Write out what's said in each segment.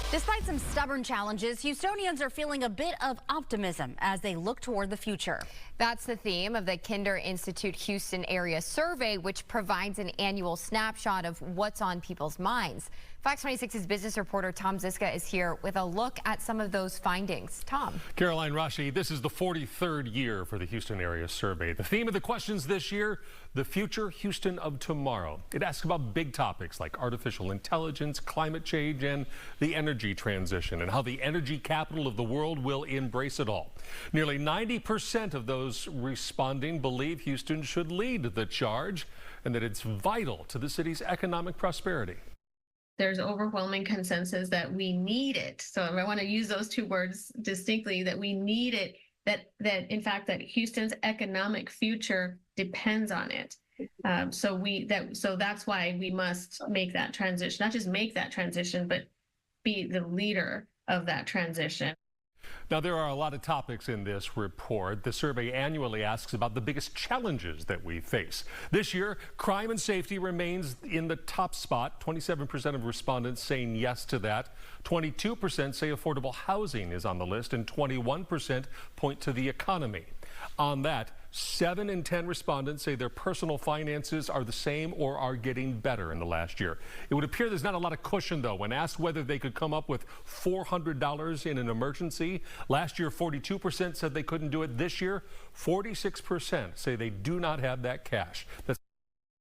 Despite some stubborn challenges, Houstonians are feeling a bit of optimism as they look toward the future. That's the theme of the Kinder Institute Houston area survey, which provides an annual snapshot of what's on people's minds. Fox 26's business reporter Tom Zizka is here with a look at some of those findings. Tom. Caroline Rashi, this is the 43rd year for the Houston area survey. The theme of the questions this year, the future Houston of tomorrow. It asks about big topics like artificial intelligence, climate change, and the energy transition, and how the energy capital of the world will embrace it all. Nearly 90% of those responding believe Houston should lead the charge and that it's vital to the city's economic prosperity. There's overwhelming consensus that we need it. So I want to use those two words distinctly, that we need it, that in fact that Houston's economic future depends on it. So that's why we must make that transition, not just make that transition, but be the leader of that transition. Now, there are a lot of topics in this report. The survey annually asks about the biggest challenges that we face. This year, crime and safety remains in the top spot. 27% of respondents saying yes to that. 22% say affordable housing is on the list, and 21% point to the economy. On that, 7 in 10 respondents say their personal finances are the same or are getting better in the last year. It would appear there's not a lot of cushion, though. When asked whether they could come up with $400 in an emergency, last year 42% said they couldn't do it. This year, 46% say they do not have that cash. That's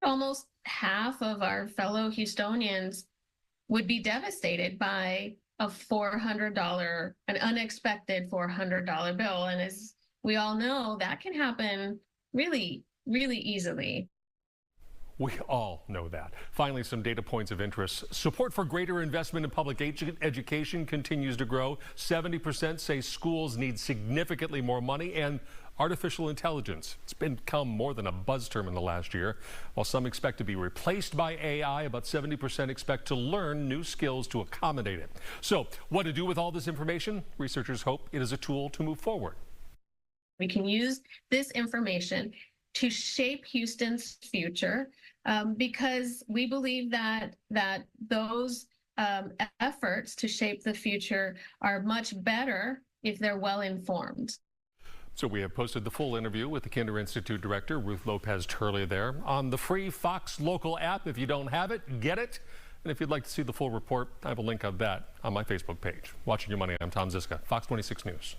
almost half of our fellow Houstonians would be devastated by a $400, an unexpected $400 bill. And as we all know, that can happen really, really easily. We all know that. Finally, some data points of interest. Support for greater investment in public education continues to grow. 70% say schools need significantly more money, and artificial intelligence. It's become more than a buzz term in the last year. While some expect to be replaced by AI, about 70% expect to learn new skills to accommodate it. So, what to do with all this information? Researchers hope it is a tool to move forward. We can use this information to shape Houston's future because we believe that those efforts to shape the future are much better if they're well informed. So we have posted the full interview with the Kinder Institute director, Ruth Lopez-Turley, there on the free Fox Local app. If you don't have it, get it. And if you'd like to see the full report, I have a link of that on my Facebook page. Watching Your Money, I'm Tom Zizka, Fox 26 News.